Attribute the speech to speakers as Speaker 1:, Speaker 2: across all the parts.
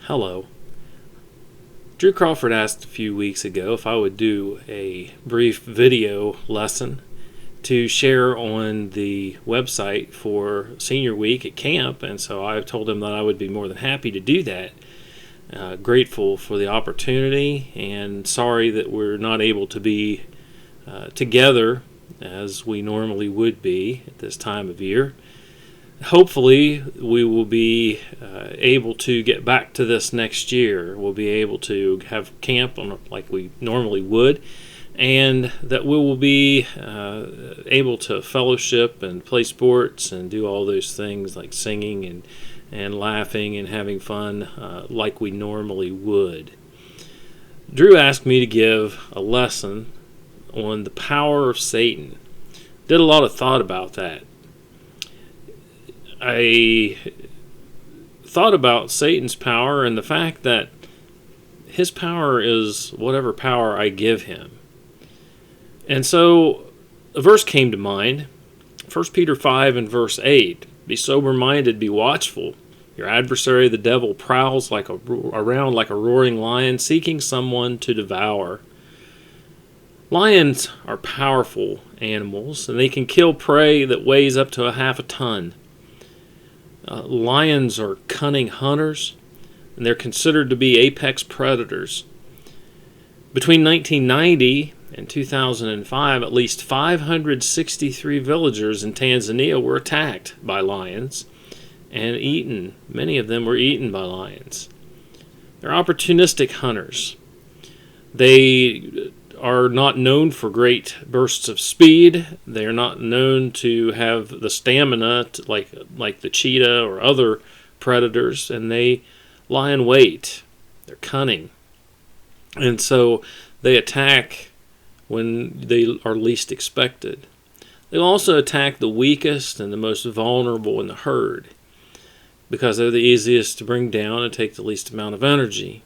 Speaker 1: Hello. Drew Crawford asked a few weeks ago if I would do a brief video lesson to share on the website for senior week at camp, and so I told him that I would be more than happy to do that. Grateful for the opportunity, and sorry that we're not able to be together as we normally would be at this time of year. Hopefully we will be able to get back to this next year. We'll be able to have camp like we normally would, and that we will be able to fellowship and play sports and do all those things like singing and laughing and having fun like we normally would. Drew asked me to give a lesson on the power of Satan. Did a lot of thought about that. I thought about Satan's power and the fact that his power is whatever power I give him. And so a verse came to mind, 1 Peter 5 and verse 8. Be sober-minded, be watchful. Your adversary, the devil, prowls around like a roaring lion, seeking someone to devour. Lions are powerful animals, and they can kill prey that weighs up to half a ton. Lions are cunning hunters, and they're considered to be apex predators. Between 1990 and 2005, at least 563 villagers in Tanzania were attacked by lions and eaten. Many of them were eaten by lions. They're opportunistic hunters. They are not known for great bursts of speed. They are not known to have the stamina like the cheetah or other predators, and they lie in wait. They're cunning. And so they attack when they are least expected. They'll also attack the weakest and the most vulnerable in the herd because they're the easiest to bring down and take the least amount of energy.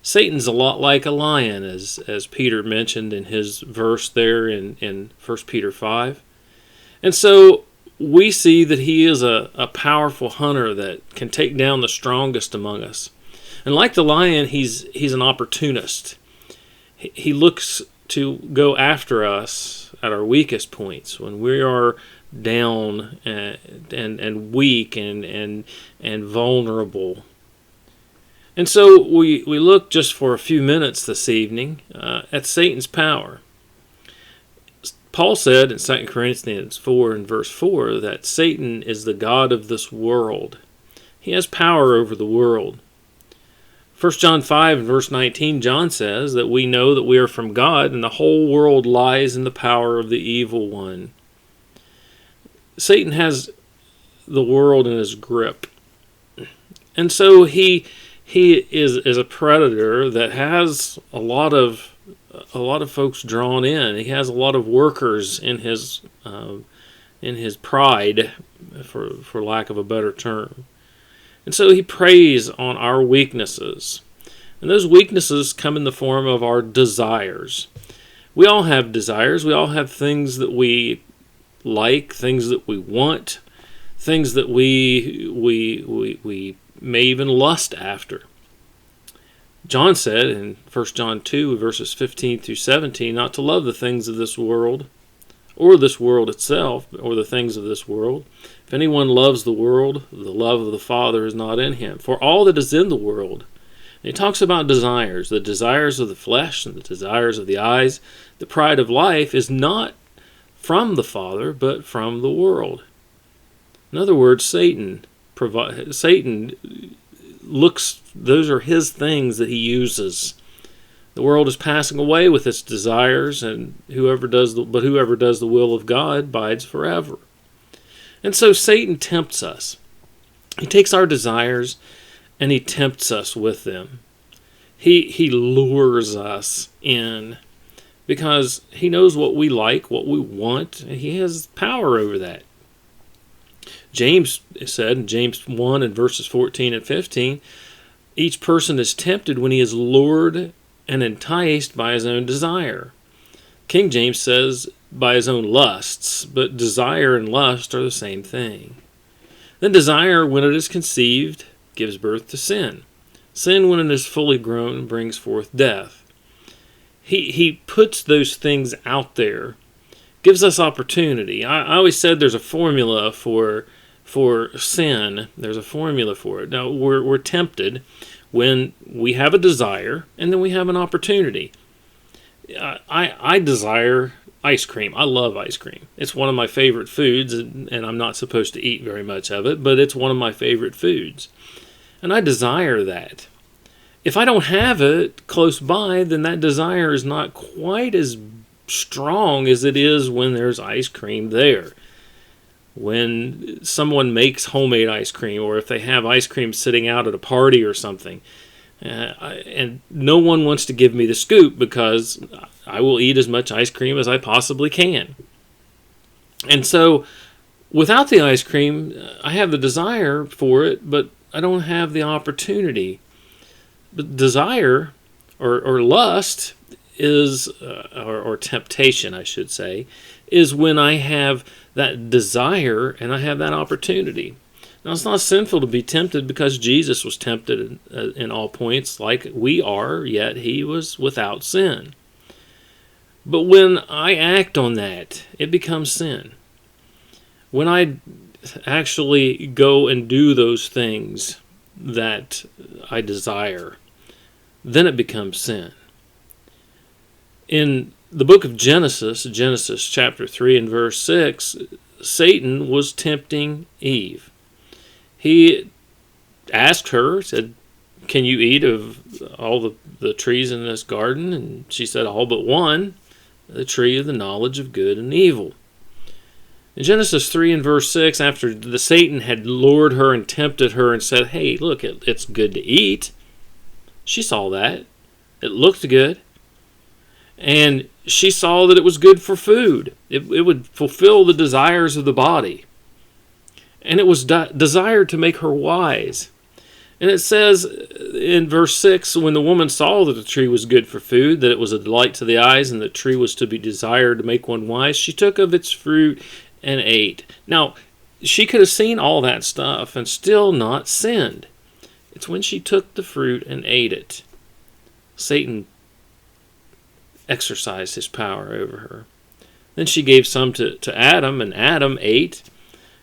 Speaker 1: Satan's a lot like a lion, as Peter mentioned in his verse there in 1 Peter 5. And so we see that he is a powerful hunter that can take down the strongest among us. And like the lion, he's an opportunist. He looks to go after us at our weakest points, when we are down and weak and vulnerable. And so we look just for a few minutes this evening at Satan's power. Paul said in 2 Corinthians 4 and verse 4 that Satan is the god of this world. He has power over the world. 1 John 5 and verse 19, John says that we know that we are from God and the whole world lies in the power of the evil one. Satan has the world in his grip. And so he is a predator that has a lot of folks drawn in. He has a lot of workers in his pride, for lack of a better term. And so he preys on our weaknesses. And those weaknesses come in the form of our desires. We all have desires. We all have things that we like, things that we want, things that we may even lust after. John said in 1 John 2, verses 15 through 17, not to love the things of this world, or this world itself, or the things of this world. If anyone loves the world, the love of the Father is not in him. For all that is in the world, and he talks about desires, the desires of the flesh and the desires of the eyes, the pride of life is not from the Father, but from the world. In other words, Satan looks, those are his things that he uses. The world is passing away with its desires, and whoever does the will of God abides forever. And so Satan tempts us. He takes our desires and he tempts us with them. He lures us in because he knows what we like, what we want, and he has power over that. James said in James 1 and verses 14 and 15, each person is tempted when he is lured and enticed by his own desire. King James says by his own lusts, but desire and lust are the same thing. Then desire, when it is conceived, gives birth to sin. Sin, when it is fully grown, brings forth death. He puts those things out there, gives us opportunity. I always said there's a formula for sin. There's a formula for it. Now, we're tempted when we have a desire, and then we have an opportunity. I desire ice cream. I love ice cream. It's one of my favorite foods, and I'm not supposed to eat very much of it, but it's one of my favorite foods. And I desire that. If I don't have it close by, then that desire is not quite as strong as it is when there's ice cream there. When someone makes homemade ice cream, or if they have ice cream sitting out at a party or something, and no one wants to give me the scoop because I will eat as much ice cream as I possibly can. And so, without the ice cream, I have the desire for it, but I don't have the opportunity. But desire, or lust, is, or temptation, I should say, is when I have that desire and I have that opportunity. Now, it's not sinful to be tempted because Jesus was tempted in all points like we are, yet he was without sin. But when I act on that, it becomes sin. When I actually go and do those things that I desire, then it becomes sin. In the book of Genesis chapter 3 and verse 6, Satan was tempting Eve. He asked her, said, "Can you eat of all the trees in this garden?" And she said, "All but one, the tree of the knowledge of good and evil." In Genesis 3 and verse 6, after the Satan had lured her and tempted her and said, "Hey, look, it's good to eat," she saw that. It looked good. And she saw that it was good for food. It would fulfill the desires of the body. And it was desired to make her wise. And it says in verse 6, when the woman saw that the tree was good for food, that it was a delight to the eyes, and the tree was to be desired to make one wise, she took of its fruit and ate. Now, she could have seen all that stuff and still not sinned. It's when she took the fruit and ate it. Satan exercised his power over her. Then she gave some to Adam, and Adam ate.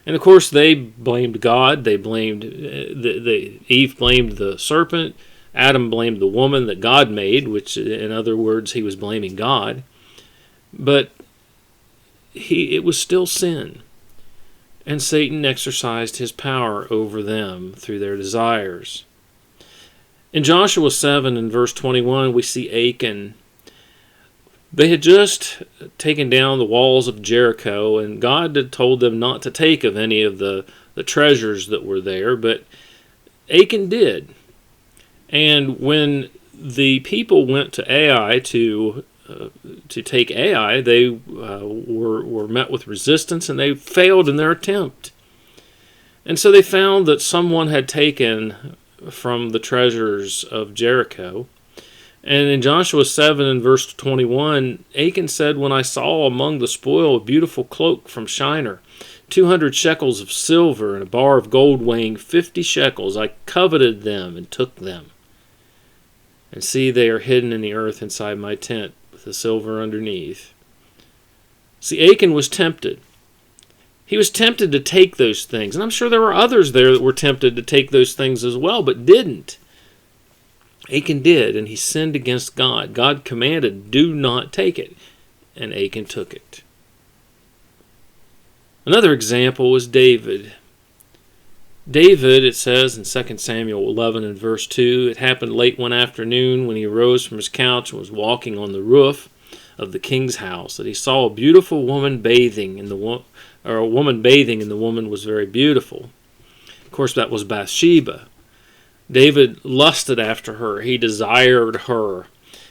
Speaker 1: And of course, they blamed God. They blamed Eve blamed the serpent. Adam blamed the woman that God made, which, in other words, he was blaming God. But it was still sin, and Satan exercised his power over them through their desires. In Joshua 7 and verse 21, we see Achan. They had just taken down the walls of Jericho, and God had told them not to take of any of the treasures that were there, but Achan did. And when the people went to Ai to take Ai, they were met with resistance, and they failed in their attempt. And so they found that someone had taken from the treasures of Jericho. And in Joshua 7 and verse 21, Achan said, "When I saw among the spoil a beautiful cloak from Shinar, 200 shekels of silver, and a bar of gold weighing 50 shekels, I coveted them and took them. And see, they are hidden in the earth inside my tent, with the silver underneath." See, Achan was tempted. He was tempted to take those things. And I'm sure there were others there that were tempted to take those things as well, but didn't. Achan did, and he sinned against God. God commanded, "Do not take it." And Achan took it. Another example was David. David, it says in 2 Samuel 11 and verse 2, it happened late one afternoon when he arose from his couch and was walking on the roof of the king's house, that he saw a beautiful woman bathing, and a woman bathing, and the woman was very beautiful. Of course, that was Bathsheba. David lusted after her. He desired her.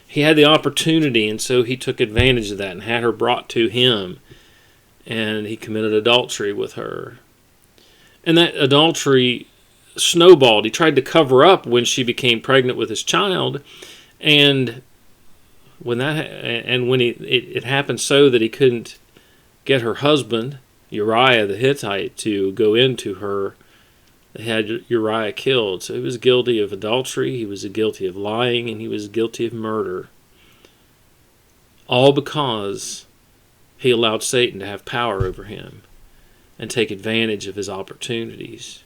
Speaker 1: He had the opportunity, and so he took advantage of that and had her brought to him, and he committed adultery with her. And that adultery snowballed. He tried to cover up when she became pregnant with his child, and when it happened so that he couldn't get her husband, Uriah the Hittite, to go into her they had Uriah killed. So he was guilty of adultery, he was guilty of lying, and he was guilty of murder. All because he allowed Satan to have power over him and take advantage of his opportunities.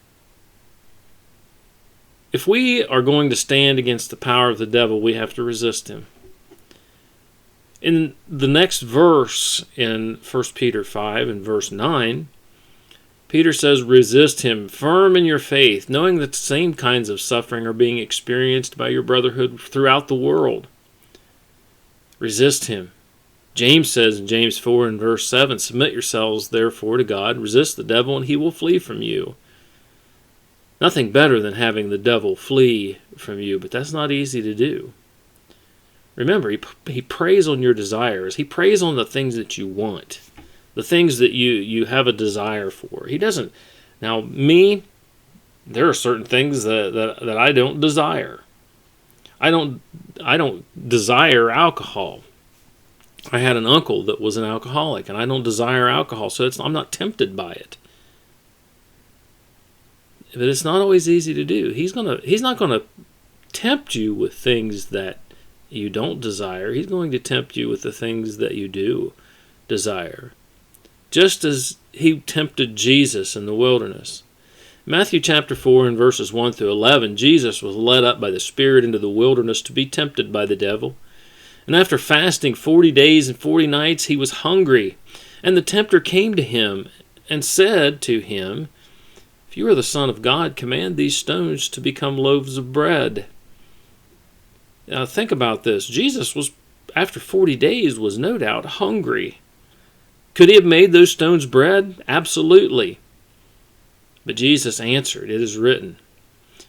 Speaker 1: If we are going to stand against the power of the devil, we have to resist him. In the next verse, in 1 Peter 5 and verse 9, Peter says, resist him, firm in your faith, knowing that the same kinds of suffering are being experienced by your brotherhood throughout the world. Resist him. James says in James 4 and verse 7, submit yourselves therefore to God, resist the devil, and he will flee from you. Nothing better than having the devil flee from you, but that's not easy to do. Remember, he preys on your desires. He preys on the things that you want, the things that you have a desire for. He doesn't. Now, me, there are certain things that I don't desire. I don't desire alcohol. I had an uncle that was an alcoholic, and I don't desire alcohol, so I'm not tempted by it. But it's not always easy to do. He's not gonna tempt you with things that you don't desire. He's going to tempt you with the things that you do desire. Just as he tempted Jesus in the wilderness. Matthew chapter 4 and verses 1 through 11, Jesus was led up by the Spirit into the wilderness to be tempted by the devil. And after fasting 40 days and 40 nights, he was hungry. And the tempter came to him and said to him, if you are the Son of God, command these stones to become loaves of bread. Now think about this. Jesus was, after 40 days, was no doubt hungry. Could he have made those stones bread? Absolutely. But Jesus answered, it is written,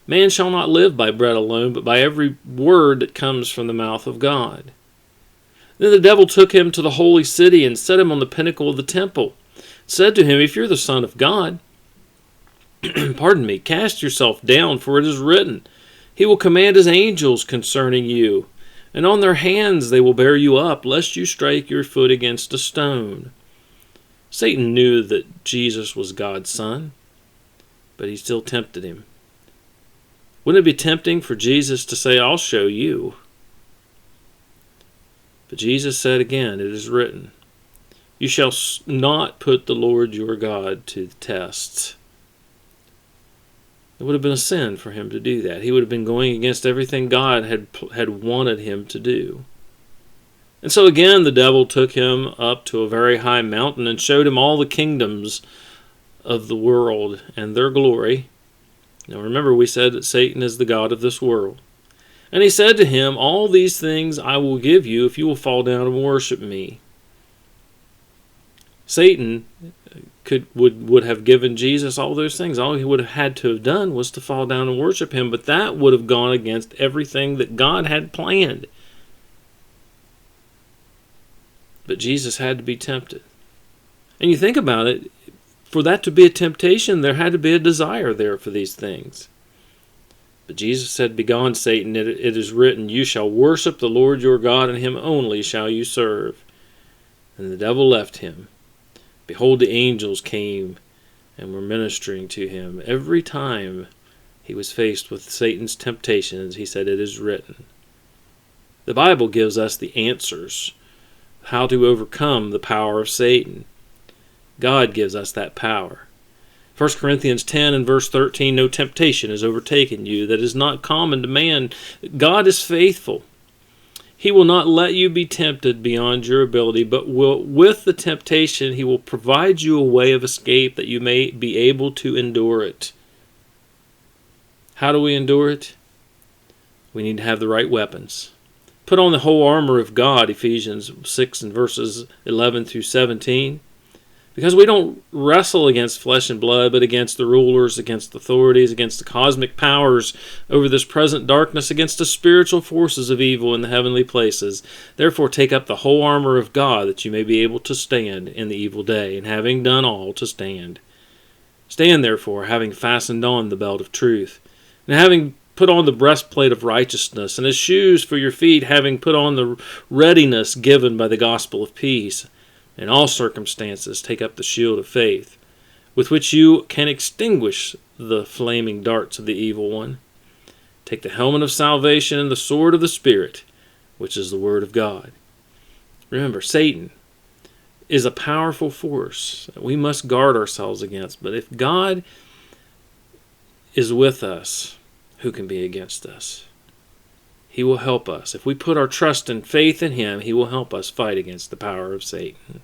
Speaker 1: man shall not live by bread alone, but by every word that comes from the mouth of God. Then the devil took him to the holy city and set him on the pinnacle of the temple. Said to him, if you're the Son of God, pardon me, cast yourself down, for it is written, he will command his angels concerning you, and on their hands they will bear you up, lest you strike your foot against a stone. Satan knew that Jesus was God's Son, but he still tempted him. Wouldn't it be tempting for Jesus to say, I'll show you? But Jesus said again, it is written, you shall not put the Lord your God to the test. It would have been a sin for him to do that. He would have been going against everything God had wanted him to do. And so again, the devil took him up to a very high mountain and showed him all the kingdoms of the world and their glory. Now remember, we said that Satan is the god of this world. And he said to him, all these things I will give you if you will fall down and worship me. Satan would have given Jesus all those things. All he would have had to have done was to fall down and worship him, but that would have gone against everything that God had planned. But Jesus had to be tempted. And you think about it, for that to be a temptation, there had to be a desire there for these things. But Jesus said, begone, Satan, it is written, you shall worship the Lord your God, and him only shall you serve. And the devil left him. Behold, the angels came and were ministering to him. Every time he was faced with Satan's temptations, he said, it is written. The Bible gives us the answers, how to overcome the power of Satan. God gives us that power. 1 Corinthians 10 and verse 13, no temptation has overtaken you that is not common to man. God is faithful. He will not let you be tempted beyond your ability, but with the temptation, he will provide you a way of escape that you may be able to endure it. How do we endure it? We need to have the right weapons. Put on the whole armor of God, Ephesians 6 and verses 11 through 17. Because we don't wrestle against flesh and blood, but against the rulers, against authorities, against the cosmic powers over this present darkness, against the spiritual forces of evil in the heavenly places. Therefore take up the whole armor of God, that you may be able to stand in the evil day, and having done all, to stand. Stand therefore, having fastened on the belt of truth, and having put on the breastplate of righteousness, and as shoes for your feet, having put on the readiness given by the gospel of peace. In all circumstances, take up the shield of faith, with which you can extinguish the flaming darts of the evil one. Take the helmet of salvation and the sword of the Spirit, which is the Word of God. Remember, Satan is a powerful force that we must guard ourselves against. But if God is with us, who can be against us? He will help us. If we put our trust and faith in Him, He will help us fight against the power of Satan.